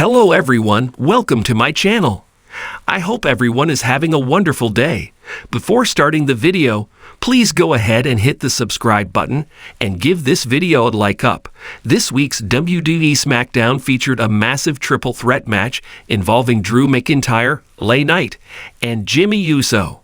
Hello everyone, welcome to my channel. I hope everyone is having a wonderful day. Before starting the video, please go ahead and hit the subscribe button and give this video a like up. This week's WWE SmackDown featured a massive triple threat match involving Drew McIntyre, LA Knight, and Jimmy Uso.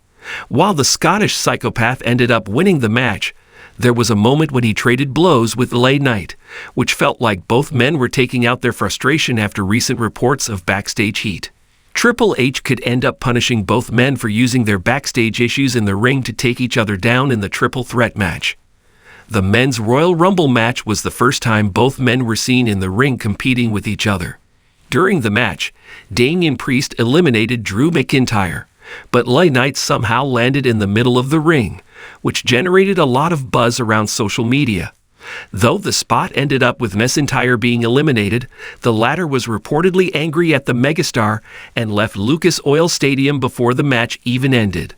While the Scottish psychopath ended up winning the match, there was a moment when he traded blows with LA Knight, which felt like both men were taking out their frustration after recent reports of backstage heat. Triple H could end up punishing both men for using their backstage issues in the ring to take each other down in the triple threat match. The men's Royal Rumble match was the first time both men were seen in the ring competing with each other. During the match, Damian Priest eliminated Drew McIntyre, but LA Knight somehow landed in the middle of the ring, which generated a lot of buzz around social media. Though the spot ended up with McIntyre being eliminated, the latter was reportedly angry at the megastar and left Lucas Oil Stadium before the match even ended.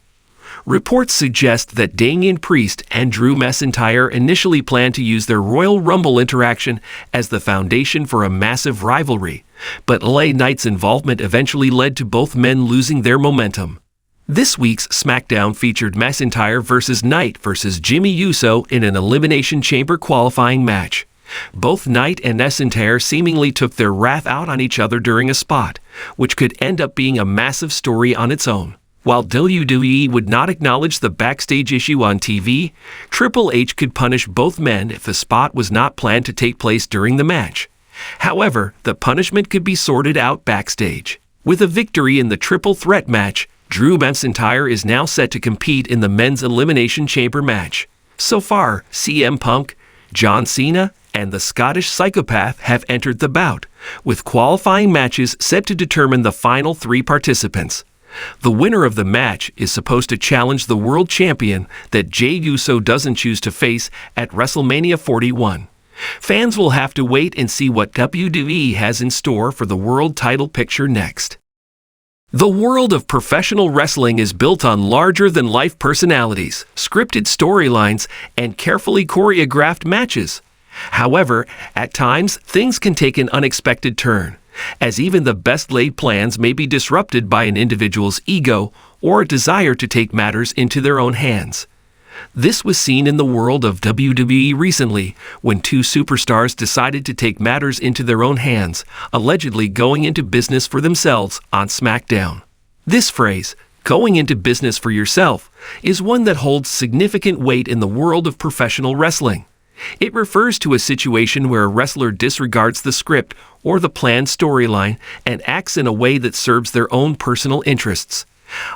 Reports suggest that Damian Priest and Drew McIntyre initially planned to use their Royal Rumble interaction as the foundation for a massive rivalry, but LA Knight's involvement eventually led to both men losing their momentum. This week's SmackDown featured McIntyre versus Knight versus Jimmy Uso in an Elimination Chamber qualifying match. Both Knight and McIntyre seemingly took their wrath out on each other during a spot, which could end up being a massive story on its own. While WWE would not acknowledge the backstage issue on TV, Triple H could punish both men if the spot was not planned to take place during the match. However, the punishment could be sorted out backstage. With a victory in the triple threat match, Drew McIntyre is now set to compete in the men's Elimination Chamber match. So far, CM Punk, John Cena, and the Scottish psychopath have entered the bout, with qualifying matches set to determine the final three participants. The winner of the match is supposed to challenge the world champion that Jey Uso doesn't choose to face at WrestleMania 41. Fans will have to wait and see what WWE has in store for the world title picture next. The world of professional wrestling is built on larger-than-life personalities, scripted storylines, and carefully choreographed matches. However, at times, things can take an unexpected turn, as even the best-laid plans may be disrupted by an individual's ego or a desire to take matters into their own hands. This was seen in the world of WWE recently, when two superstars decided to take matters into their own hands, allegedly going into business for themselves on SmackDown. This phrase, going into business for yourself, is one that holds significant weight in the world of professional wrestling. It refers to a situation where a wrestler disregards the script or the planned storyline and acts in a way that serves their own personal interests,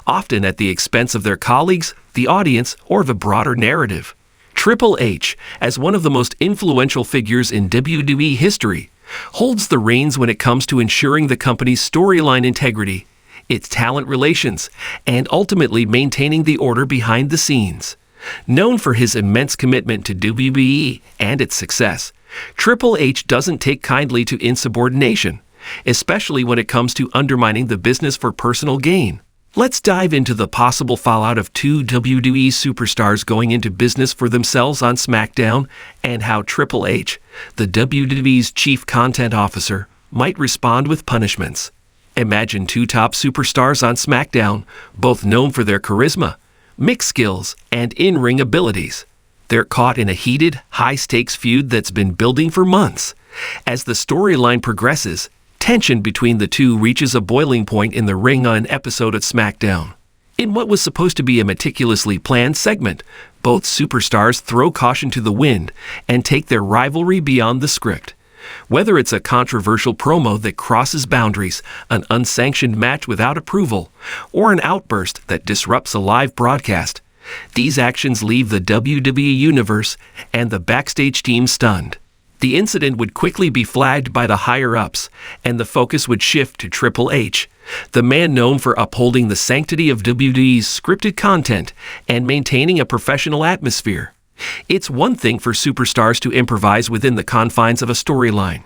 often at the expense of their colleagues, the audience, or the broader narrative. Triple H, as one of the most influential figures in WWE history, holds the reins when it comes to ensuring the company's storyline integrity, its talent relations, and ultimately maintaining the order behind the scenes. Known for his immense commitment to WWE and its success, Triple H doesn't take kindly to insubordination, especially when it comes to undermining the business for personal gain. Let's dive into the possible fallout of two WWE superstars going into business for themselves on SmackDown and how Triple H, the WWE's chief content officer, might respond with punishments. Imagine two top superstars on SmackDown, both known for their charisma, mix skills, and in-ring abilities. They're caught in a heated, high-stakes feud that's been building for months. As the storyline progresses, tension between the two reaches a boiling point in the ring on an episode of SmackDown. In what was supposed to be a meticulously planned segment, both superstars throw caution to the wind and take their rivalry beyond the script. Whether it's a controversial promo that crosses boundaries, an unsanctioned match without approval, or an outburst that disrupts a live broadcast, these actions leave the WWE Universe and the backstage team stunned. The incident would quickly be flagged by the higher-ups, and the focus would shift to Triple H, the man known for upholding the sanctity of WWE's scripted content and maintaining a professional atmosphere. It's one thing for superstars to improvise within the confines of a storyline.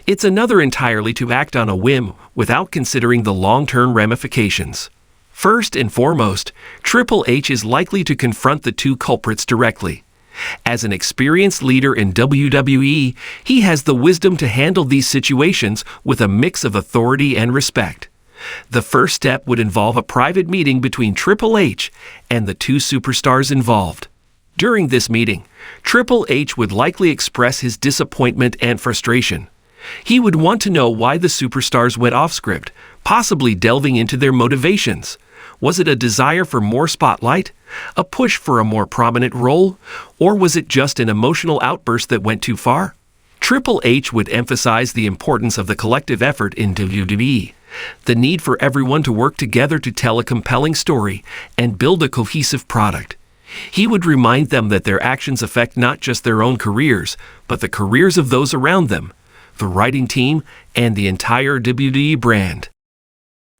It's another entirely to act on a whim without considering the long-term ramifications. First and foremost, Triple H is likely to confront the two culprits directly. As an experienced leader in WWE, he has the wisdom to handle these situations with a mix of authority and respect. The first step would involve a private meeting between Triple H and the two superstars involved. During this meeting, Triple H would likely express his disappointment and frustration. He would want to know why the superstars went off script, possibly delving into their motivations. Was it a desire for more spotlight, a push for a more prominent role, or was it just an emotional outburst that went too far? Triple H would emphasize the importance of the collective effort in WWE, the need for everyone to work together to tell a compelling story and build a cohesive product. He would remind them that their actions affect not just their own careers, but the careers of those around them, the writing team, and the entire WWE brand.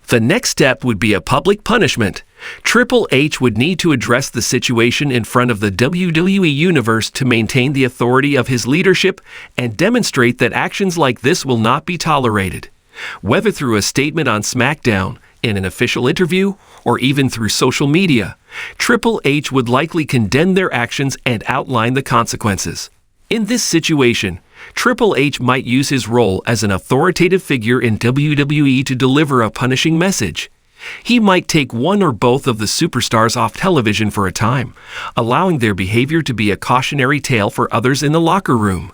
The next step would be a public punishment. Triple H would need to address the situation in front of the WWE Universe to maintain the authority of his leadership and demonstrate that actions like this will not be tolerated. Whether through a statement on SmackDown, in an official interview, or even through social media, Triple H would likely condemn their actions and outline the consequences. In this situation, Triple H might use his role as an authoritative figure in WWE to deliver a punishing message. He might take one or both of the superstars off television for a time, allowing their behavior to be a cautionary tale for others in the locker room.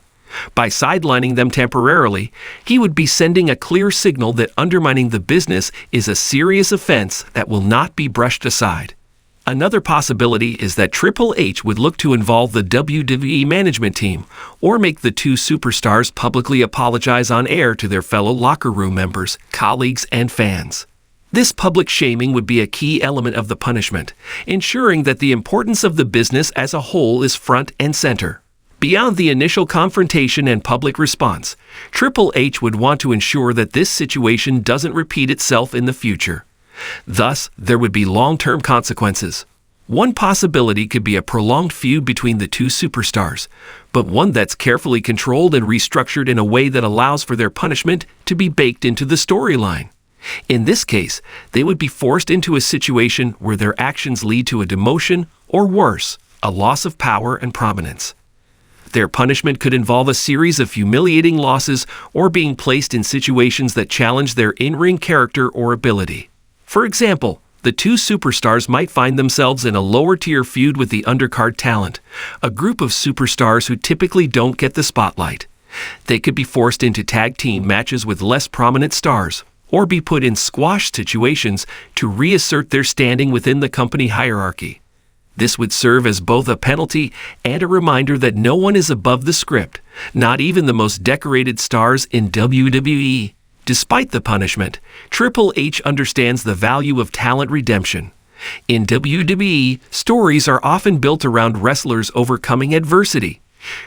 By sidelining them temporarily, he would be sending a clear signal that undermining the business is a serious offense that will not be brushed aside. Another possibility is that Triple H would look to involve the WWE management team or make the two superstars publicly apologize on air to their fellow locker room members, colleagues, and fans. This public shaming would be a key element of the punishment, ensuring that the importance of the business as a whole is front and center. Beyond the initial confrontation and public response, Triple H would want to ensure that this situation doesn't repeat itself in the future. Thus, there would be long-term consequences. One possibility could be a prolonged feud between the two superstars, but one that's carefully controlled and restructured in a way that allows for their punishment to be baked into the storyline. In this case, they would be forced into a situation where their actions lead to a demotion, or worse, a loss of power and prominence. Their punishment could involve a series of humiliating losses or being placed in situations that challenge their in-ring character or ability. For example, the two superstars might find themselves in a lower-tier feud with the undercard talent, a group of superstars who typically don't get the spotlight. They could be forced into tag team matches with less prominent stars, or be put in squash situations to reassert their standing within the company hierarchy. This would serve as both a penalty and a reminder that no one is above the script, not even the most decorated stars in WWE. Despite the punishment, Triple H understands the value of talent redemption. In WWE, stories are often built around wrestlers overcoming adversity.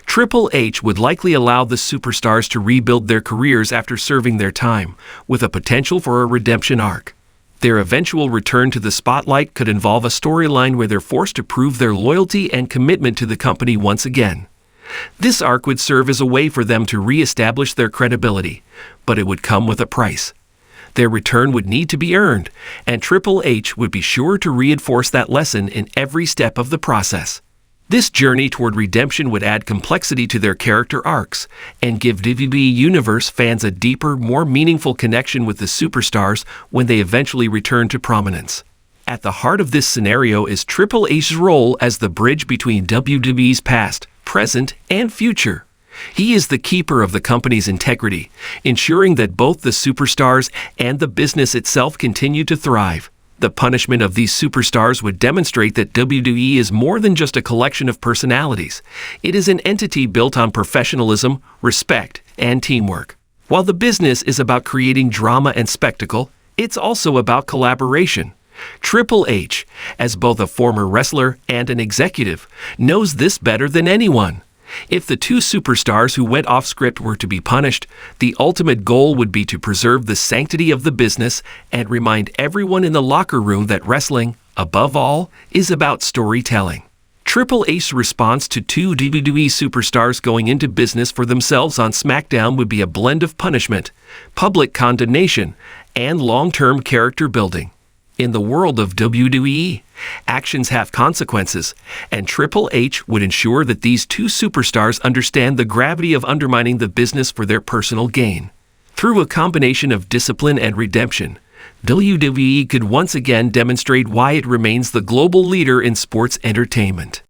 Triple H would likely allow the superstars to rebuild their careers after serving their time, with a potential for a redemption arc. Their eventual return to the spotlight could involve a storyline where they're forced to prove their loyalty and commitment to the company once again. This arc would serve as a way for them to re-establish their credibility, but it would come with a price. Their return would need to be earned, and Triple H would be sure to reinforce that lesson in every step of the process. This journey toward redemption would add complexity to their character arcs and give WWE Universe fans a deeper, more meaningful connection with the superstars when they eventually return to prominence. At the heart of this scenario is Triple H's role as the bridge between WWE's past, present, and future. He is the keeper of the company's integrity, ensuring that both the superstars and the business itself continue to thrive. The punishment of these superstars would demonstrate that WWE is more than just a collection of personalities. It is an entity built on professionalism, respect, and teamwork. While the business is about creating drama and spectacle, it's also about collaboration. Triple H, as both a former wrestler and an executive, knows this better than anyone. If the two superstars who went off script were to be punished, the ultimate goal would be to preserve the sanctity of the business and remind everyone in the locker room that wrestling, above all, is about storytelling. Triple H's response to two WWE superstars going into business for themselves on SmackDown would be a blend of punishment, public condemnation, and long-term character building. In the world of WWE, actions have consequences, and Triple H would ensure that these two superstars understand the gravity of undermining the business for their personal gain. Through a combination of discipline and redemption, WWE could once again demonstrate why it remains the global leader in sports entertainment.